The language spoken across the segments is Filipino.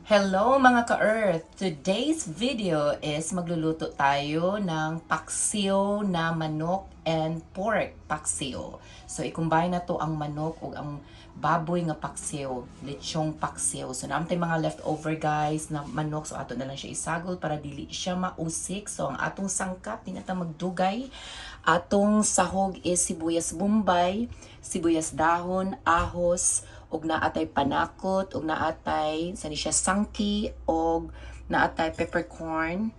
Hello mga ka-Earth! Today's video is magluluto tayo ng paksiw na manok and pork paksiw. So i-combine na to ang manok ug ang baboy nga paksiw, lechong paksiw. So naamtay mga leftover guys na manok, so ato na lang siya isagol para dili siya mausik. So ang atong sangkap, di na ta magdugay. Atong sahog is sibuyas bombay, sibuyas dahon, ahos, ug naatay panakot, ug naatay sani siya sangki, ug naatay peppercorn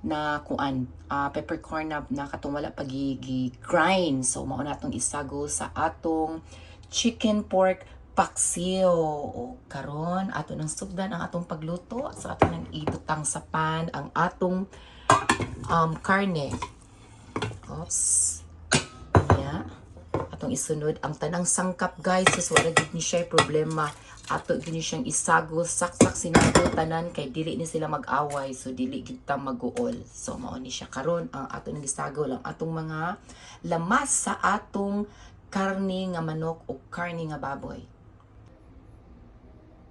na kuan, peppercorn na katong wala pag-grind. So mao natong isagol sa atong chicken pork paksiw. O karon ato nang sugdan ang atong pagluto. So ato nang ibutang sa pan ang atong karne. Oops. Yeah. Atong isunod ang tanang sangkap guys, so wala gid ni siya problema. Ato gini siyang isagol, saksak sinagol tanan kay dili ni sila mag-away, so dili gid ta mag-uol. So mao ni siya karon ang ato nang isagol ang atong mga lamas sa atong karne nga manok o karne nga baboy.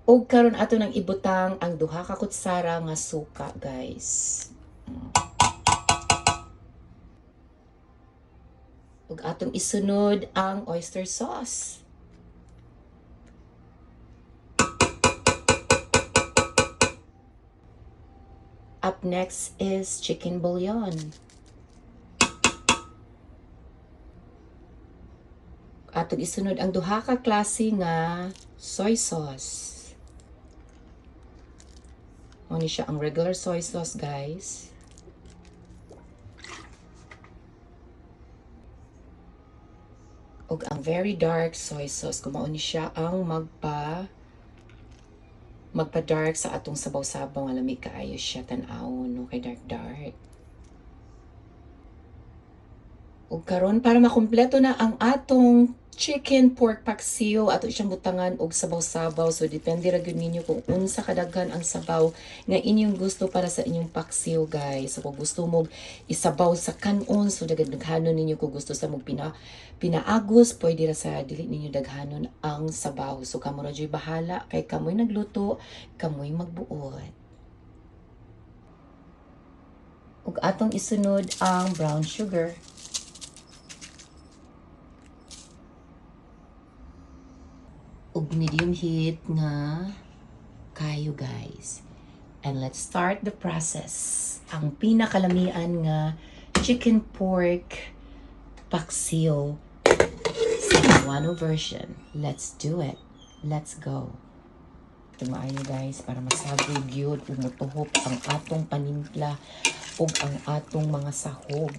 Og karon ato nang ibutang ang duha ka kutsara nga suka guys. Ug atong isunod ang oyster sauce. Up next is chicken bouillon. Atong isunod ang duha ka klase nga soy sauce. Mao ni siya ang regular soy sauce guys. Ug ang very dark soy sauce, kumao ni siya ang magpa-dark sa atong sabaw-sabaw nga lami kaayo siya tan-awon no kay dark. Ug karon para makumpleto na ang atong chicken pork paksiw, ato siyang butangan og sabaw-sabaw. So depende ra gyud ninyo kung unsa kadaghan ang sabaw nga inyong gusto para sa inyong paksiw guys. So kung gusto mo isabaw sa kanon, so daghanon ninyo. Kung gusto sa mog pinaagos, pwede ra sa dili ninyo daghanon ang sabaw. So kamo ra jud bahala kay kamoy nagluto, kamoy magbuot. Ug atong isunod ang brown sugar. Ug medium heat nga kayo guys. And let's start the process. Ang pinakalamian nga chicken pork paksiw sa Cebuano version. Let's do it. Let's go. Ito maayo guys para masagod gyud ug motuhop ang atong panimpla ug ang atong mga sahog.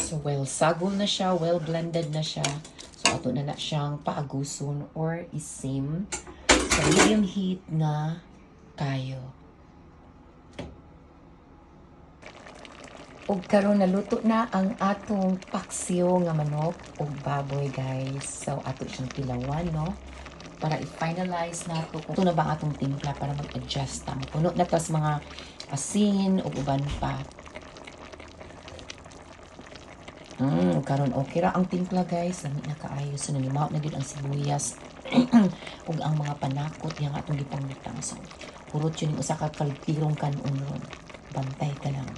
So, well sagol na siya, well blended na siya. So, ato na siyang paaguson or isim sa medium heat nga kayo. Ug karon naluto na ang atong paksiw nga manok ug baboy guys. So, ato siyang tilawan, no? Para i-finalize na ito. Ito na ba atong timpla para mag-adjust. Puno na tas mga asin ug uban pa. Karon okay ra ang timpla guys. Lami na kaayo. So nalimaw na gid ang sibuyas ug ang mga panakot yang atong gipangutang. So purot yun yung usa ka kalpirong kanon ron. Bantay ka lang.